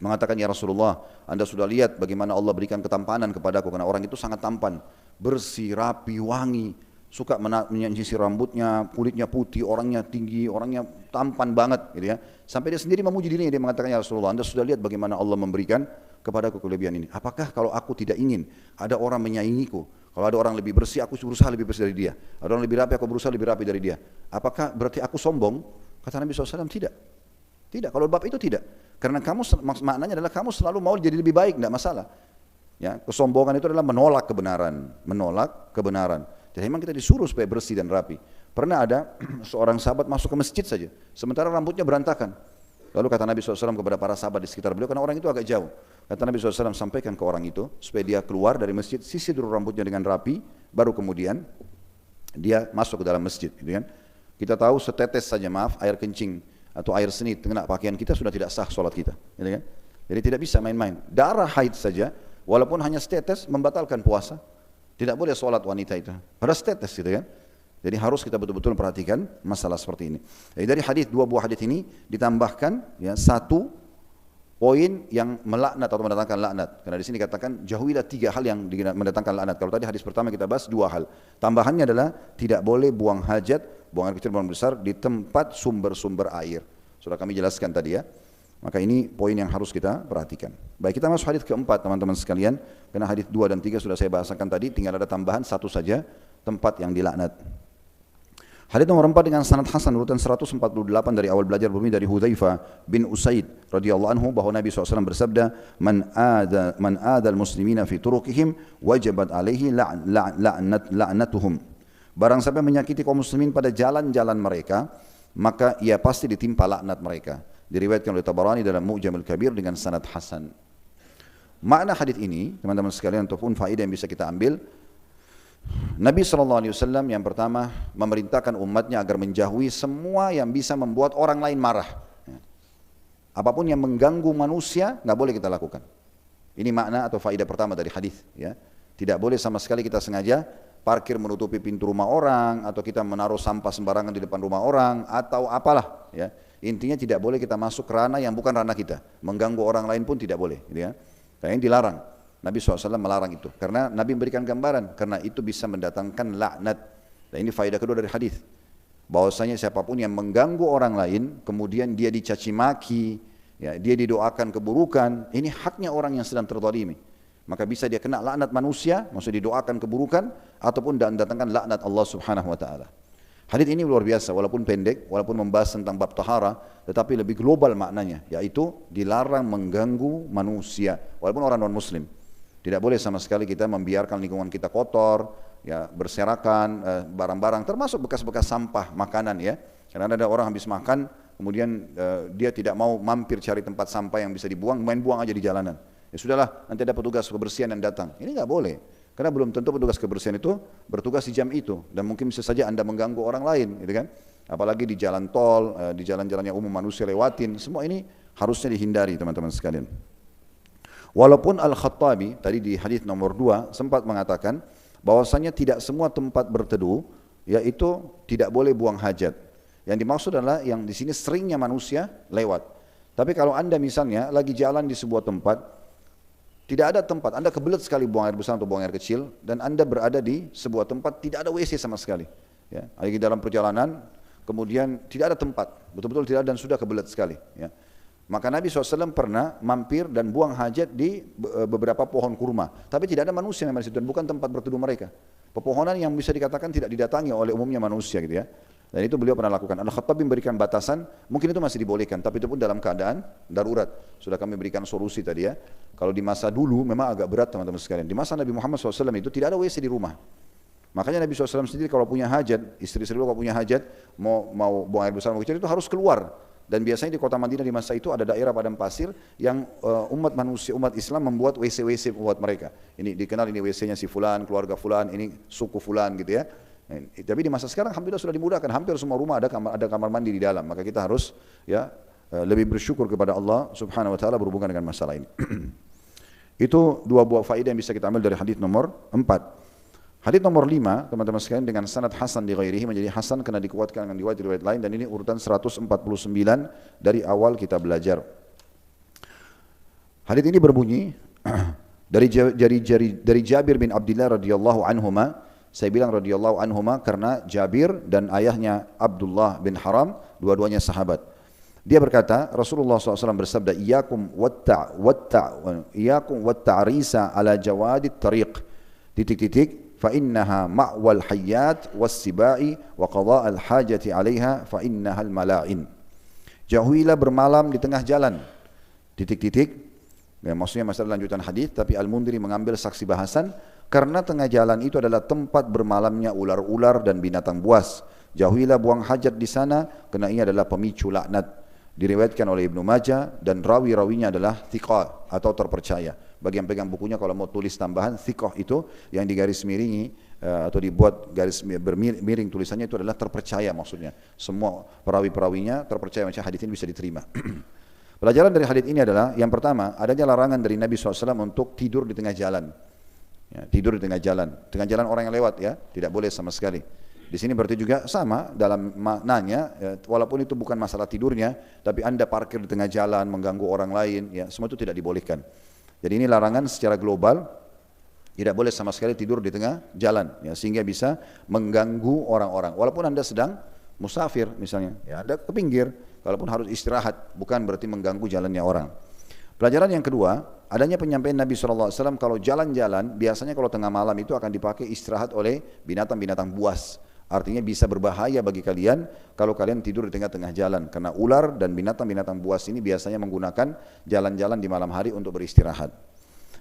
mengatakan, ya Rasulullah, Anda sudah lihat bagaimana Allah berikan ketampanan kepadaku, karena orang itu sangat tampan, bersih, rapi, wangi, suka menyisir rambutnya, kulitnya putih, orangnya tinggi, orangnya tampan banget, gitu ya. Sampai dia sendiri memuji dirinya, dia mengatakan, ya Rasulullah, Anda sudah lihat bagaimana Allah memberikan kepadaku kelebihan ini. Apakah kalau aku tidak ingin ada orang menyaingiku, kalau ada orang lebih bersih, aku berusaha lebih bersih dari dia. Ada orang lebih rapi, aku berusaha lebih rapi dari dia. Apakah berarti aku sombong? Kata Nabi SAW, tidak. Tidak, kalau bab itu tidak. Karena kamu, maknanya adalah kamu selalu mau jadi lebih baik, tidak masalah. Ya, kesombongan itu adalah menolak kebenaran. Jadi memang kita disuruh supaya bersih dan rapi. Pernah ada seorang sahabat masuk ke masjid saja, sementara rambutnya berantakan. Lalu kata Nabi SAW kepada para sahabat di sekitar beliau, karena orang itu agak jauh. Kata Nabi SAW, sampaikan ke orang itu, supaya dia keluar dari masjid, sisir dulu rambutnya dengan rapi, baru kemudian dia masuk ke dalam masjid. Gitu kan? Kita tahu setetes saja, maaf, air kencing atau air seni kena pakaian kita sudah tidak sah sholat kita. Gitu kan? Jadi tidak bisa main-main. Darah haid saja, walaupun hanya setetes, membatalkan puasa. Tidak boleh sholat wanita itu. Pada setetes gitu kan. Jadi harus kita betul-betul perhatikan masalah seperti ini. Jadi dari hadis, dua buah hadis ini ditambahkan ya, satu poin yang melaknat atau mendatangkan laknat. Karena di sini katakan jauhilah tiga hal yang mendatangkan laknat. Kalau tadi hadis pertama kita bahas dua hal. Tambahannya adalah tidak boleh buang hajat, buang air kecil, buang besar di tempat sumber-sumber air. Sudah kami jelaskan tadi ya. Maka ini poin yang harus kita perhatikan. Baik, kita masuk hadis keempat teman-teman sekalian. Karena hadis 2 dan 3 sudah saya bahasakan tadi, tinggal ada tambahan satu saja, tempat yang dilaknat. Hadis nomor 4 dengan sanad hasan urutan 148 dari awal belajar bumi dari Hudzaifah bin Usaid radhiyallahu anhu bahwa Nabi SAW bersabda, man ada al-muslimina fi turuqihim wajabat alaihi la'natuhum. Barang siapa menyakiti kaum muslimin pada jalan-jalan mereka, maka ia pasti ditimpa laknat mereka. Diriwayatkan oleh Tabarani dalam Mu'jamul Kabir dengan sanad hasan. Makna hadis ini, teman-teman sekalian, ataupun faedah yang bisa kita ambil, Nabi SAW yang pertama memerintahkan umatnya agar menjauhi semua yang bisa membuat orang lain marah. Apapun yang mengganggu manusia, nggak boleh kita lakukan. Ini makna atau faedah pertama dari hadis. Ya. Tidak boleh sama sekali kita sengaja parkir menutupi pintu rumah orang, atau kita menaruh sampah sembarangan di depan rumah orang, atau apalah. Ya. Intinya tidak boleh kita masuk ke ranah yang bukan ranah kita. Mengganggu orang lain pun tidak boleh. Gitu ya. Karena ini dilarang. Nabi SAW melarang itu. Karena Nabi memberikan gambaran. Karena itu bisa mendatangkan laknat. Dan ini faedah kedua dari hadis. Bahwasanya siapapun yang mengganggu orang lain, kemudian dia dicaci maki, ya, dia didoakan keburukan, ini haknya orang yang sedang terzalimi. Maka bisa dia kena laknat manusia, maksudnya didoakan keburukan, ataupun mendatangkan laknat Allah Subhanahu Wa Taala. Hadis ini luar biasa, walaupun pendek, walaupun membahas tentang bab tahara, tetapi lebih global maknanya, yaitu dilarang mengganggu manusia, walaupun orang non-muslim. Tidak boleh sama sekali kita membiarkan lingkungan kita kotor, ya, berserakan, barang-barang, termasuk bekas-bekas sampah makanan ya. Karena ada orang habis makan, kemudian dia tidak mau mampir cari tempat sampah yang bisa dibuang, main buang aja di jalanan. Ya sudahlah, nanti ada petugas kebersihan yang datang. Ini nggak boleh. Karena belum tentu petugas kebersihan itu bertugas di jam itu, dan mungkin bisa saja Anda mengganggu orang lain, gitu kan? Apalagi di jalan tol, di jalan-jalan yang umum manusia lewatin, semua ini harusnya dihindari teman-teman sekalian. Walaupun Al-Khattabi tadi di hadis nomor 2 sempat mengatakan bahwasanya tidak semua tempat berteduh, yaitu tidak boleh buang hajat. Yang dimaksud adalah yang di sini seringnya manusia lewat. Tapi kalau Anda misalnya lagi jalan di sebuah tempat, tidak ada tempat, Anda kebelet sekali buang air besar atau buang air kecil, dan Anda berada di sebuah tempat tidak ada WC sama sekali. Ya, lagi dalam perjalanan, kemudian tidak ada tempat, betul-betul tidak ada dan sudah kebelet sekali. Ya. Maka Nabi SAW pernah mampir dan buang hajat di beberapa pohon kurma. Tapi tidak ada manusia yang di situ dan bukan tempat berteduh mereka. Pepohonan yang bisa dikatakan tidak didatangi oleh umumnya manusia gitu ya. Dan itu beliau pernah lakukan. Al-Khattab memberikan batasan, mungkin itu masih dibolehkan, tapi itu pun dalam keadaan darurat. Sudah kami berikan solusi tadi ya. Kalau di masa dulu memang agak berat teman-teman sekalian. Di masa Nabi Muhammad SAW itu tidak ada WC di rumah. Makanya Nabi SAW sendiri kalau punya hajat, istri-istri kalau punya hajat, mau buang air besar mau kecil itu harus keluar. Dan biasanya di kota Madinah di masa itu ada daerah padang pasir yang umat Islam membuat WC-WC buat mereka. Ini dikenal ini WC-nya si fulan, keluarga fulan, ini suku fulan gitu ya. Tapi di masa sekarang alhamdulillah sudah dimudahkan, hampir semua rumah ada kamar mandi di dalam. Maka kita harus ya lebih bersyukur kepada Allah Subhanahu wa taala berhubungan dengan masalah ini. Itu dua buah faedah yang bisa kita ambil dari hadis nomor 4. Hadis nomor 5, teman-teman sekalian, dengan sanad hasan di ghairihi, menjadi hasan karena dikuatkan dengan riwayat-riwayat lain, dan ini urutan 149 dari awal kita belajar. Hadis ini berbunyi dari Jabir bin Abdullah radhiyallahu anhuma. Saya bilang radhiyallahu anhuma karena Jabir dan ayahnya Abdullah bin Haram dua-duanya sahabat. Dia berkata, Rasulullah SAW bersabda, Iyakum watta'risa ala jawadit tariq, fa innaha ma'wal hayyat was-sibai wa qada' al-hajati 'alaiha fa innaha al-mala'in. Jauhilah bermalam di tengah jalan, ya, maksudnya masalah lanjutan hadis, tapi Al-Mundhiri mengambil saksi bahasan karena tengah jalan itu adalah tempat bermalamnya ular-ular dan binatang buas. Jauhilah buang hajat di sana karena ini adalah pemicu laknat. Diriwayatkan oleh Ibnu Majah dan rawi-rawinya adalah thiqah atau terpercaya. Bagi yang pegang bukunya kalau mau tulis tambahan, thiqah itu yang digaris miringi atau dibuat garis miring tulisannya itu adalah terpercaya maksudnya. Semua perawi-perawinya terpercaya, macam hadis ini bisa diterima. Pelajaran dari hadis ini adalah yang pertama, adanya larangan dari Nabi SAW untuk tidur di tengah jalan. Ya, tidur di tengah jalan orang yang lewat ya, tidak boleh sama sekali. Di sini berarti juga sama dalam maknanya, ya, walaupun itu bukan masalah tidurnya, tapi Anda parkir di tengah jalan mengganggu orang lain, ya, semua itu tidak dibolehkan. Jadi ini larangan secara global, tidak boleh sama sekali tidur di tengah jalan, ya, sehingga bisa mengganggu orang-orang. Walaupun Anda sedang musafir misalnya, ya, Anda ke pinggir, walaupun harus istirahat, bukan berarti mengganggu jalannya orang. Pelajaran yang kedua, adanya penyampaian Nabi SAW kalau jalan-jalan, biasanya kalau tengah malam itu akan dipakai istirahat oleh binatang-binatang buas. Artinya bisa berbahaya bagi kalian kalau kalian tidur di tengah-tengah jalan. Karena ular dan binatang-binatang buas ini biasanya menggunakan jalan-jalan di malam hari untuk beristirahat.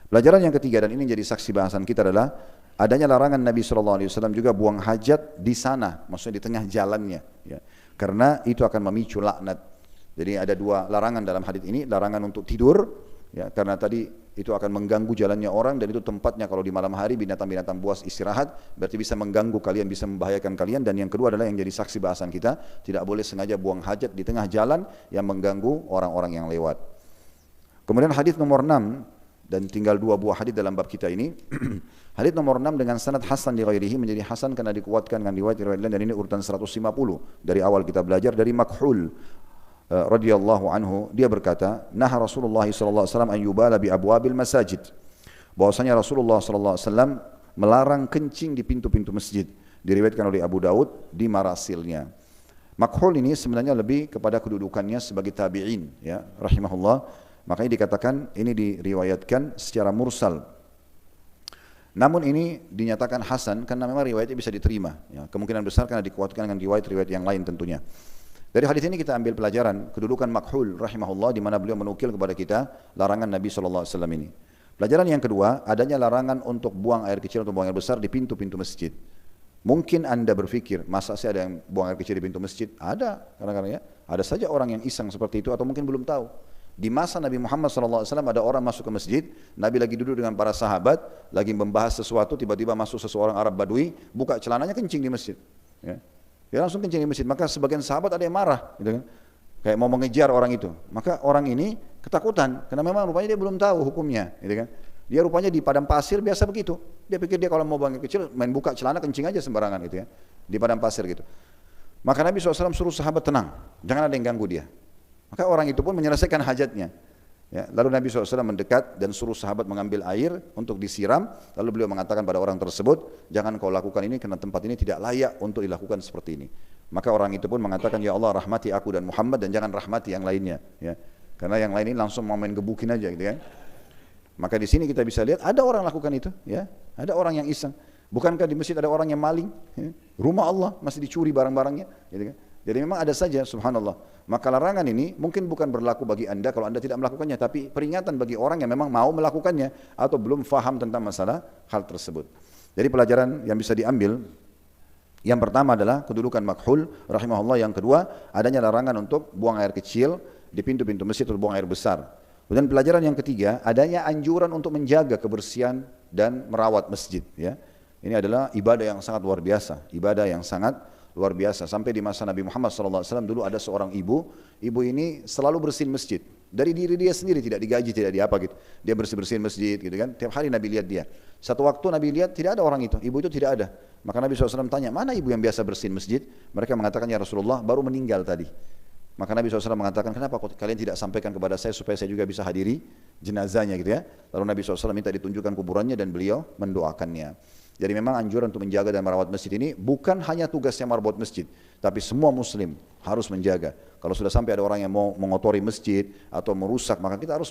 Pelajaran yang ketiga, dan ini jadi saksi bahasan kita, adalah adanya larangan Nabi SAW juga buang hajat di sana, maksudnya di tengah jalannya. Ya. Karena itu akan memicu laknat. Jadi ada dua larangan dalam hadis ini, larangan untuk tidur, ya, karena tadi itu akan mengganggu jalannya orang dan itu tempatnya kalau di malam hari binatang-binatang buas istirahat, berarti bisa mengganggu kalian, bisa membahayakan kalian. Dan yang kedua adalah yang jadi saksi bahasan kita, tidak boleh sengaja buang hajat di tengah jalan yang mengganggu orang-orang yang lewat. Kemudian hadis nomor 6, dan tinggal dua buah hadis dalam bab kita ini. Hadis nomor 6 dengan sanad hasan di ghairihi, menjadi hasan karena dikuatkan dengan riwayat-riwayat lain, dan ini urutan 150 dari awal kita belajar. Dari Makhul radhiyallahu anhu, dia berkata, nah Rasulullah sallallahu alaihi wasallam an yubala bi abwabil masajid. Bahwasanya Rasulullah sallallahu alaihi wasallam melarang kencing di pintu-pintu masjid. Diriwayatkan oleh Abu Daud di marasilnya. Makhul ini sebenarnya lebih kepada kedudukannya sebagai tabi'in, ya, rahimahullah. Makanya dikatakan ini diriwayatkan secara mursal. Namun ini dinyatakan hasan karena memang riwayatnya bisa diterima, ya. Kemungkinan besar karena dikuatkan dengan riwayat-riwayat yang lain tentunya. Dari hadis ini kita ambil pelajaran kedudukan Makhul rahimahullah, di mana beliau menukil kepada kita larangan Nabi SAW ini. Pelajaran yang kedua, adanya larangan untuk buang air kecil atau buang air besar di pintu-pintu masjid. Mungkin Anda berpikir, masa sih ada yang buang air kecil di pintu masjid? Ada, kadang-kadang ya. Ada saja orang yang iseng seperti itu atau mungkin belum tahu. Di masa Nabi Muhammad SAW ada orang masuk ke masjid, Nabi lagi duduk dengan para sahabat, lagi membahas sesuatu, tiba-tiba masuk seseorang Arab Badui, buka celananya kencing di masjid. Ya. Dia langsung kencing di masjid, maka sebagian sahabat ada yang marah, gitu kan? Kayak mau mengejar orang itu. Maka orang ini ketakutan, karena memang rupanya dia belum tahu hukumnya, gitu kan? Dia rupanya di padang pasir biasa begitu. Dia pikir dia kalau mau buang air kecil, main buka celana kencing aja sembarangan, gitu ya, di padang pasir gitu. Maka Nabi SAW suruh sahabat tenang, jangan ada yang ganggu dia. Maka orang itu pun menyelesaikan hajatnya. Ya, lalu Nabi SAW mendekat dan suruh sahabat mengambil air untuk disiram. Lalu beliau mengatakan pada orang tersebut, jangan kau lakukan ini karena tempat ini tidak layak untuk dilakukan seperti ini. Maka orang itu pun mengatakan, ya Allah rahmati aku dan Muhammad dan jangan rahmati yang lainnya. Ya. Karena yang lain ini langsung mau main gebukin aja gitu kan. Maka di sini kita bisa lihat ada orang lakukan itu, ya. Ada orang yang iseng. Bukankah di masjid ada orang yang maling? Ya? Rumah Allah masih dicuri barang-barangnya, gitu kan? Jadi memang ada saja, subhanallah. Maka larangan ini mungkin bukan berlaku bagi anda kalau anda tidak melakukannya, tapi peringatan bagi orang yang memang mau melakukannya atau belum faham tentang masalah hal tersebut. Jadi pelajaran yang bisa diambil, yang pertama adalah kedudukan makhul, rahimahullah. Yang kedua, adanya larangan untuk buang air kecil di pintu-pintu masjid atau buang air besar. Kemudian pelajaran yang ketiga, adanya anjuran untuk menjaga kebersihan dan merawat masjid. Ya, ini adalah ibadah yang sangat luar biasa, ibadah yang sangat luar biasa. Sampai di masa Nabi Muhammad SAW dulu ada seorang ibu ini selalu bersihin masjid. Dari diri dia sendiri, tidak digaji, tidak diapa gitu. Dia bersih-bersihin masjid gitu kan. Tiap hari Nabi lihat dia. Satu waktu Nabi lihat tidak ada orang itu, ibu itu tidak ada. Maka Nabi SAW tanya, mana ibu yang biasa bersihin masjid? Mereka mengatakan, ya Rasulullah baru meninggal tadi. Maka Nabi SAW mengatakan, kenapa kalian tidak sampaikan kepada saya supaya saya juga bisa hadiri jenazahnya gitu ya. Lalu Nabi SAW minta ditunjukkan kuburannya dan beliau mendoakannya. Jadi memang anjuran untuk menjaga dan merawat masjid ini bukan hanya tugasnya marbot masjid, tapi semua muslim harus menjaga. Kalau sudah sampai ada orang yang mau mengotori masjid atau merusak, maka kita harus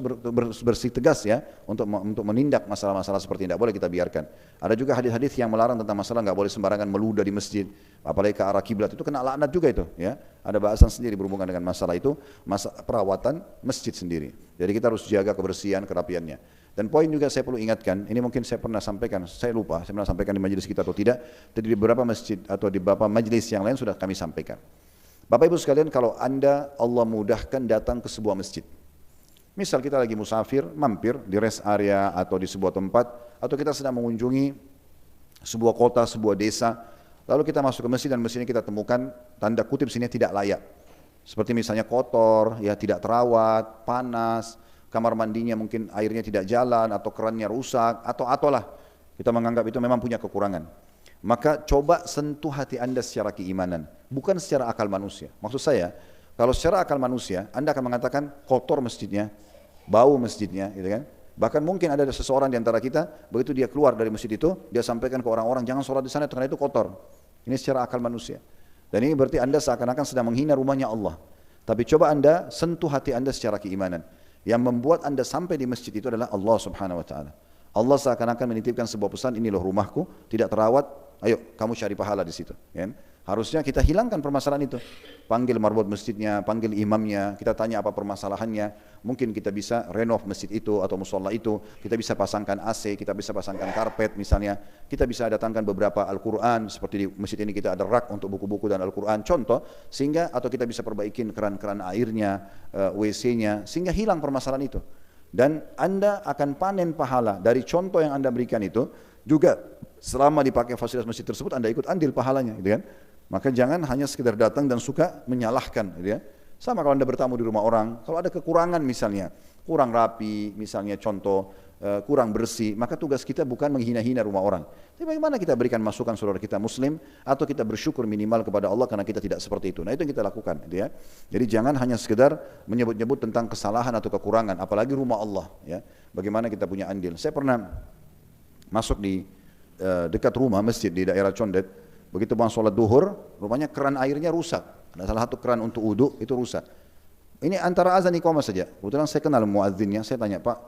bersih tegas ya untuk menindak masalah-masalah seperti ini. Tidak boleh kita biarkan. Ada juga hadis-hadis yang melarang tentang masalah nggak boleh sembarangan meludah di masjid, apalagi ke arah kiblat, itu kena laknat juga itu. Ya, ada bahasan sendiri berhubungan dengan masalah itu, masalah perawatan masjid sendiri. Jadi kita harus jaga kebersihan, kerapiannya. Dan poin juga saya perlu ingatkan, ini mungkin saya pernah sampaikan, saya lupa, saya pernah sampaikan di majelis kita atau tidak, tapi di beberapa masjid atau di beberapa majelis yang lain sudah kami sampaikan. Bapak Ibu sekalian, kalau anda Allah mudahkan datang ke sebuah masjid, misal kita lagi musafir, mampir di rest area atau di sebuah tempat, atau kita sedang mengunjungi sebuah kota, sebuah desa, lalu kita masuk ke masjid dan masjid ini kita temukan tanda kutip sini tidak layak, seperti misalnya kotor, ya tidak terawat, panas, kamar mandinya mungkin airnya tidak jalan atau kerannya rusak atau lah kita menganggap itu memang punya kekurangan. Maka coba sentuh hati anda secara keimanan, bukan secara akal manusia. Maksud saya, kalau secara akal manusia anda akan mengatakan kotor masjidnya, bau masjidnya, gitu kan? Bahkan mungkin ada seseorang di antara kita, begitu dia keluar dari masjid itu, dia sampaikan ke orang-orang jangan sholat di sana karena itu kotor. Ini secara akal manusia. Dan ini berarti anda seakan-akan sedang menghina rumahnya Allah. Tapi coba anda sentuh hati anda secara keimanan. Yang membuat anda sampai di masjid itu adalah Allah Subhanahu Wa Taala. Allah seakan-akan menitipkan sebuah pesan, ini loh rumahku, tidak terawat, ayo kamu cari pahala di situ. Ya? Harusnya kita hilangkan permasalahan itu. Panggil marbot masjidnya, panggil imamnya, kita tanya apa permasalahannya. Mungkin kita bisa renov masjid itu atau musola itu, kita bisa pasangkan AC, kita bisa pasangkan karpet misalnya. Kita bisa datangkan beberapa Al-Quran, seperti di masjid ini kita ada rak untuk buku-buku dan Al-Quran, contoh. Sehingga, atau kita bisa perbaikin keran-keran airnya, WC-nya, sehingga hilang permasalahan itu. Dan anda akan panen pahala dari contoh yang anda berikan itu, juga selama dipakai fasilitas masjid tersebut anda ikut andil pahalanya, gitu kan? Maka jangan hanya sekedar datang dan suka menyalahkan, gitu ya. Sama kalau anda bertamu di rumah orang, kalau ada kekurangan misalnya, kurang rapi, misalnya contoh, kurang bersih, maka tugas kita bukan menghina-hina rumah orang. Tapi bagaimana kita berikan masukan saudara kita muslim, atau kita bersyukur minimal kepada Allah karena kita tidak seperti itu. Nah itu yang kita lakukan, gitu ya. Jadi jangan hanya sekedar menyebut-nyebut tentang kesalahan atau kekurangan, apalagi rumah Allah, ya. Bagaimana kita punya andil. Saya pernah masuk di dekat rumah masjid di daerah Condet. Begitu bang sholat duhur, rupanya keran airnya rusak. Ada salah satu keran untuk uduk itu rusak. Ini antara azan iqamah saja. Kebetulan saya kenal muadzinnya, saya tanya, Pak,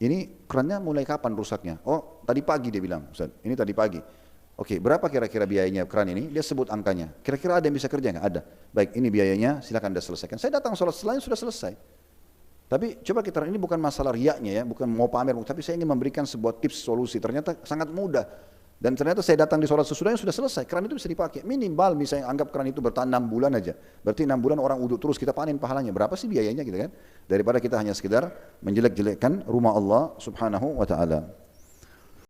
ini kerannya mulai kapan rusaknya? Oh, tadi pagi dia bilang, Ustaz. Ini tadi pagi. Oke, berapa kira-kira biayanya keran ini? Dia sebut angkanya. Kira-kira ada yang bisa kerja nggak? Ada. Baik, ini biayanya, silakan Anda selesaikan. Saya datang sholat selain sudah selesai. Tapi coba kita, ini bukan masalah riaknya ya, bukan mau pamer, tapi saya ingin memberikan sebuah tips solusi. Ternyata sangat mudah. Dan ternyata saya datang di sholat sesudahnya sudah selesai, keran itu bisa dipakai. Minimal misalnya anggap keran itu bertahan 6 bulan aja. Berarti 6 bulan orang uduk terus, kita panen pahalanya. Berapa sih biayanya gitu kan? Daripada kita hanya sekedar menjelek-jelekkan rumah Allah Subhanahu Wa Ta'ala.